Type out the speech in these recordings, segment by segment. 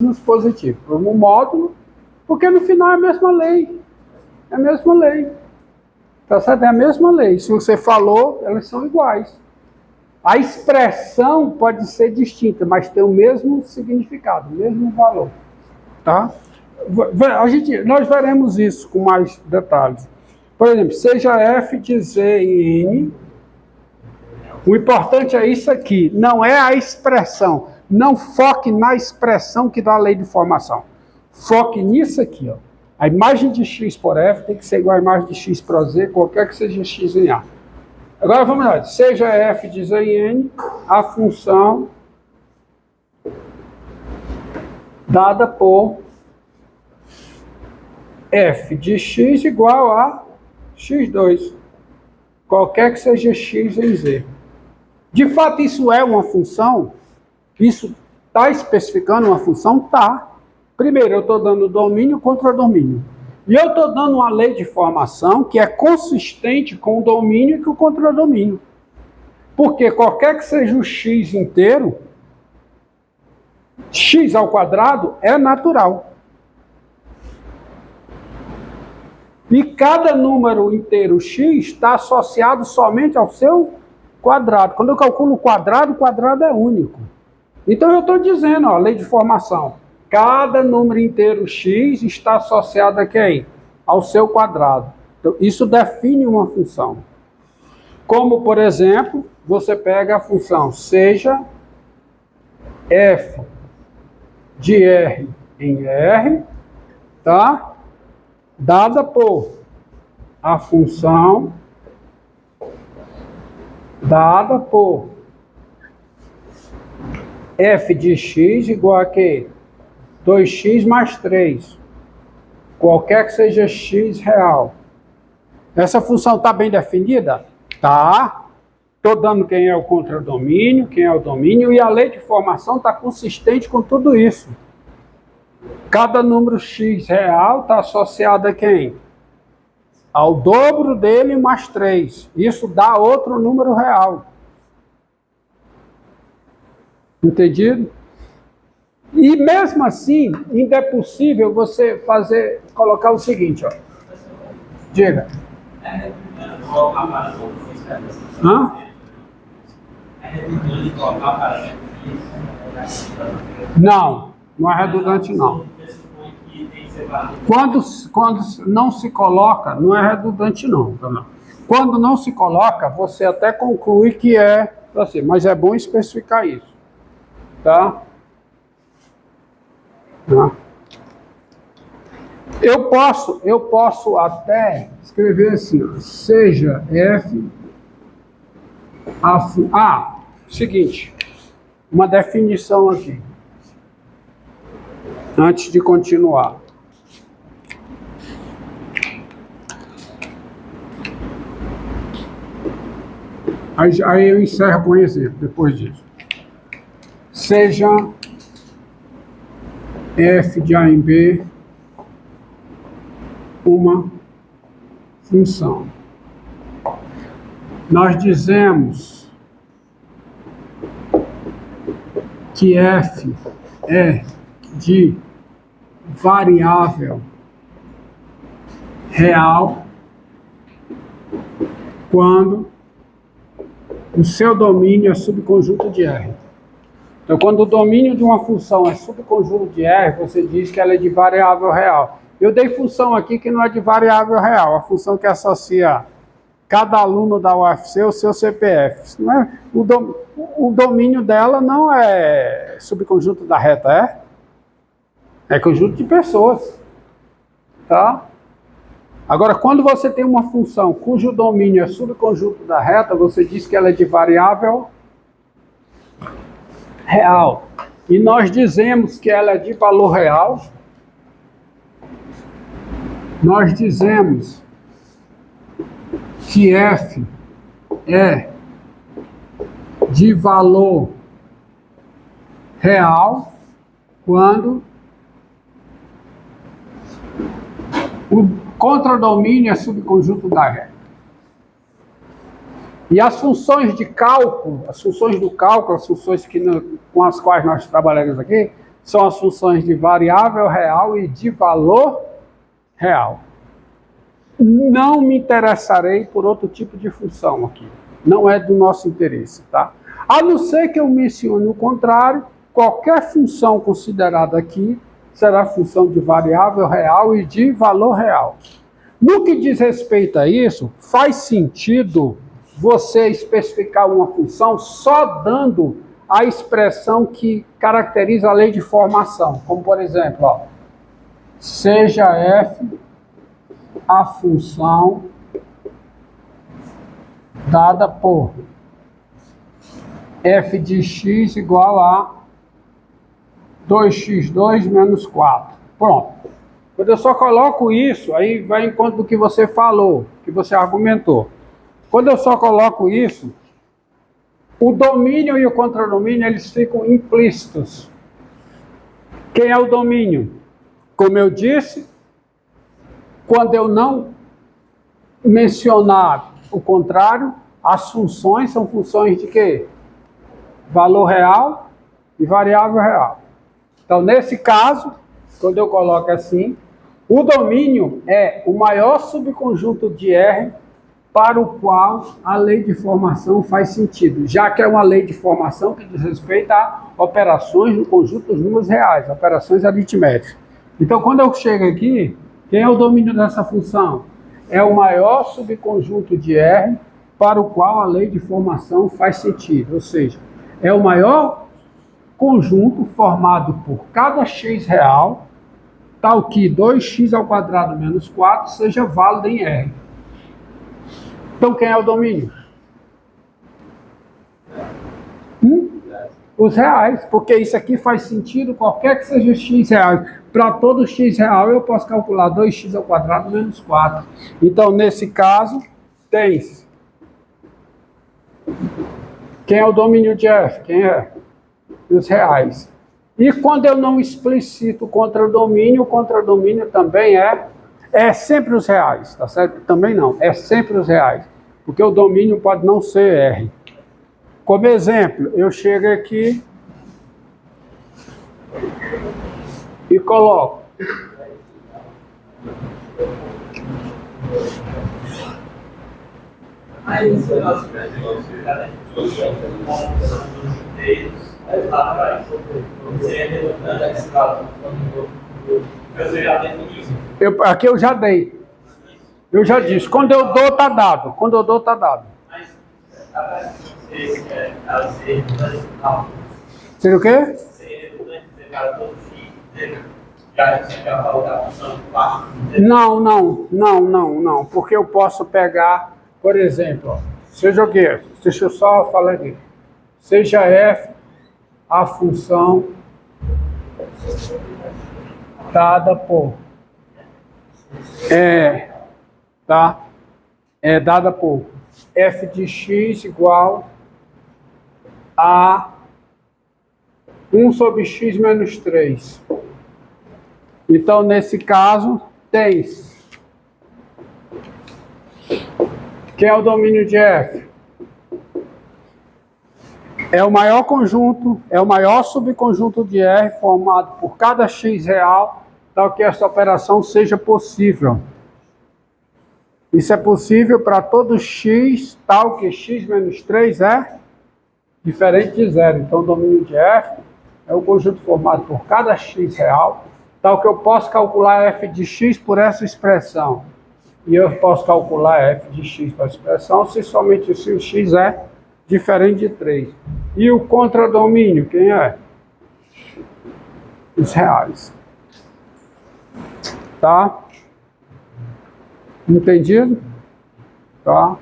nos positivos. Como módulo, porque no final é a mesma lei. É a mesma lei. Tá certo? É a mesma lei. Se você falou, elas são iguais. A expressão pode ser distinta, mas tem o mesmo significado, o mesmo valor. Tá? Nós veremos isso com mais detalhes. Por exemplo, seja f de z em n, o importante é isso aqui, não é a expressão. Não foque na expressão que dá a lei de formação. Foque nisso aqui. Ó. A imagem de x por f tem que ser igual à imagem de x por z, qualquer que seja x em a. Agora vamos lá. Seja f de z em n, a função dada por f de x igual a x2. Qualquer que seja x em z. De fato, isso é uma função? Isso está especificando uma função? Tá. Primeiro, eu estou dando domínio contra domínio. E eu estou dando uma lei de formação que é consistente com o domínio e com o contradomínio. Porque qualquer que seja o x inteiro, x ao quadrado é natural. E cada número inteiro x está associado somente ao seu quadrado. Quando eu calculo o quadrado é único. Então eu estou dizendo, ó, lei de formação, cada número inteiro x está associado a quem? Ao seu quadrado. Então, isso define uma função. Como, por exemplo, você pega a função seja f de r em r, tá? Dada por a função dada por f de x igual a quê? 2x mais 3. Qualquer que seja x real. Essa função está bem definida? Tá. Estou dando quem é o contradomínio, quem é o domínio, e a lei de formação está consistente com tudo isso. Cada número x real está associado a quem? Ao dobro dele mais 3. Isso dá outro número real. Entendido? E mesmo assim, ainda é possível você colocar o seguinte, ó. Diga. Hã? Não, não é redundante não. Quando não se coloca, não é redundante não. Quando não se coloca, você até conclui que é assim, mas é bom especificar isso. Tá? Eu posso até escrever assim, ó, seja f seguinte, uma definição aqui, antes de continuar. Aí eu encerro com um exemplo depois disso. Seja f de a em b uma função. Nós dizemos que f é de variável real quando o seu domínio é subconjunto de R. Então, quando o domínio de uma função é subconjunto de R, você diz que ela é de variável real. Eu dei função aqui que não é de variável real, a função que associa cada aluno da UFC ao seu CPF. Não é? O domínio dela não é subconjunto da reta, é conjunto de pessoas. Tá? Agora, quando você tem uma função cujo domínio é subconjunto da reta, você diz que ela é de variável real. E nós dizemos que ela é de valor real. Nós dizemos que f é de valor real quando o contradomínio é subconjunto da reta. E as funções de cálculo, as funções do cálculo, as funções com as quais nós trabalhamos aqui, são as funções de variável real e de valor real. Não me interessarei por outro tipo de função aqui. Não é do nosso interesse, tá? A não ser que eu mencione o contrário, qualquer função considerada aqui será função de variável real e de valor real. No que diz respeito a isso, faz sentido você especificar uma função só dando a expressão que caracteriza a lei de formação. Como, por exemplo, ó, seja f a função dada por f de x igual a 2x2 menos 4. Pronto. Quando eu só coloco isso, aí vai em conta do que você falou, que você argumentou. Quando eu só coloco isso, o domínio e o contradomínio, eles ficam implícitos. Quem é o domínio? Como eu disse, quando eu não mencionar o contrário, as funções são funções de quê? Valor real e variável real. Então, nesse caso, quando eu coloco assim, o domínio é o maior subconjunto de R para o qual a lei de formação faz sentido, já que é uma lei de formação que diz respeito a operações no conjunto dos números reais, operações aritméticas. Então, quando eu chego aqui, quem é o domínio dessa função? É o maior subconjunto de R para o qual a lei de formação faz sentido, ou seja, é o maior conjunto formado por cada x real, tal que 2x ao quadrado menos 4 seja válido em R. Então, quem é o domínio? Os reais, porque isso aqui faz sentido, qualquer que seja x reais. Para todo x real, eu posso calcular 2x ao quadrado menos 4. Então, nesse caso, tem quem é o domínio de F? Quem é? Os reais. E quando eu não explicito o contradomínio também é sempre os reais, tá certo? Também não, é sempre os reais, porque o domínio pode não ser R. Como exemplo, eu chego aqui e coloco aqui eu já dei. Eu já disse, quando eu dou, tá dado. Quando eu dou, tá dado. Seria o quê? Não, porque eu posso pegar, por exemplo, ó, seja o quê? Deixa eu só falar aqui. Seja f a função dada por tá? É dada por f de x igual a 1 sobre x menos 3. Então, nesse caso, tens. Quem é o domínio de f? É o maior conjunto, é o maior subconjunto de R formado por cada x real, tal que esta operação seja possível. Isso é possível para todo x, tal que x menos 3 é diferente de zero. Então, o domínio de f é o conjunto formado por cada x real, tal que eu posso calcular f de x por essa expressão. E eu posso calcular f de x por essa expressão se somente se o x é diferente de 3. E o contradomínio, quem é? Os reais. Tá? Entendido? Tá?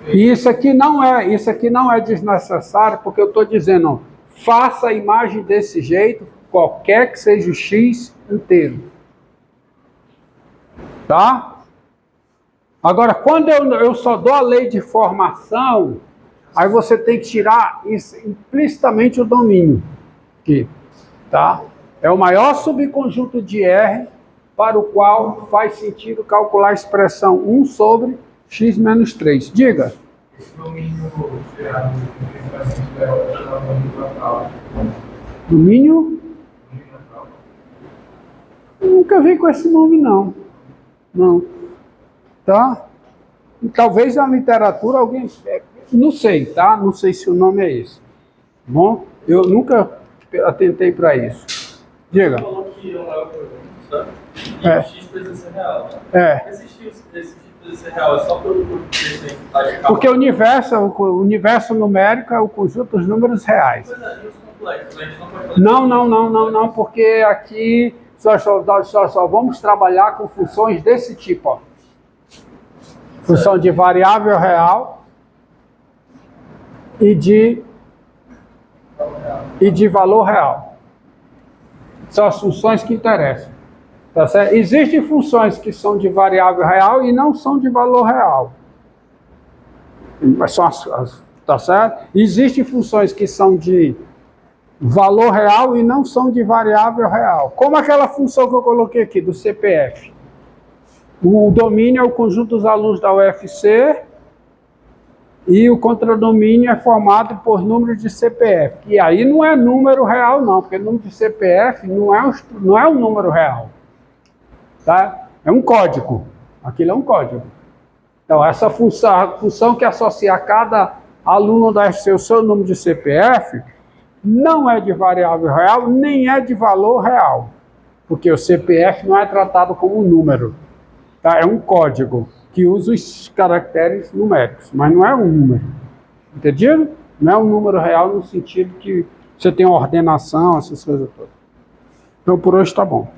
E isso aqui não é desnecessário, porque eu estou dizendo, ó, faça a imagem desse jeito, qualquer que seja o x inteiro. Tá? Agora, quando eu só dou a lei de formação, aí você tem que tirar implicitamente o domínio. Aqui, tá? É o maior subconjunto de R para o qual faz sentido calcular a expressão 1 sobre x menos 3. Diga. Esse domínio gerado Domínio? Nunca vi com esse nome, não. Não. Tá? Talvez na literatura alguém... Não sei, tá? Não sei se o nome é esse. Bom, eu nunca atentei para isso. Diga. Você falou que é um sabe? E É. X precisa ser real, né? É. Esse X precisa ser real, é só pelo preço aí. Porque o universo numérico é o conjunto dos números reais. Pois é, e os complexos, a gente não pode fazer. Não, porque aqui só vamos trabalhar com funções desse tipo, ó. Função de variável real e de valor real. São as funções que interessam. Tá certo? Existem funções que são de variável real e não são de valor real. Mas são tá certo? Existem funções que são de valor real e não são de variável real. Como aquela função que eu coloquei aqui, do CPF. O domínio é o conjunto dos alunos da UFC e o contradomínio é formado por números de CPF. E aí não é número real não, porque o número de CPF não é um número real. Tá? É um código. Aquilo é um código. Então, essa função, a função que associa a cada aluno da UFC o seu número de CPF, não é de variável real, nem é de valor real. Porque o CPF não é tratado como um número. Tá? É um código que usa os caracteres numéricos, mas não é um número. Entendido? Não é um número real no sentido que você tem ordenação, essas coisas todas. Então, por hoje está bom.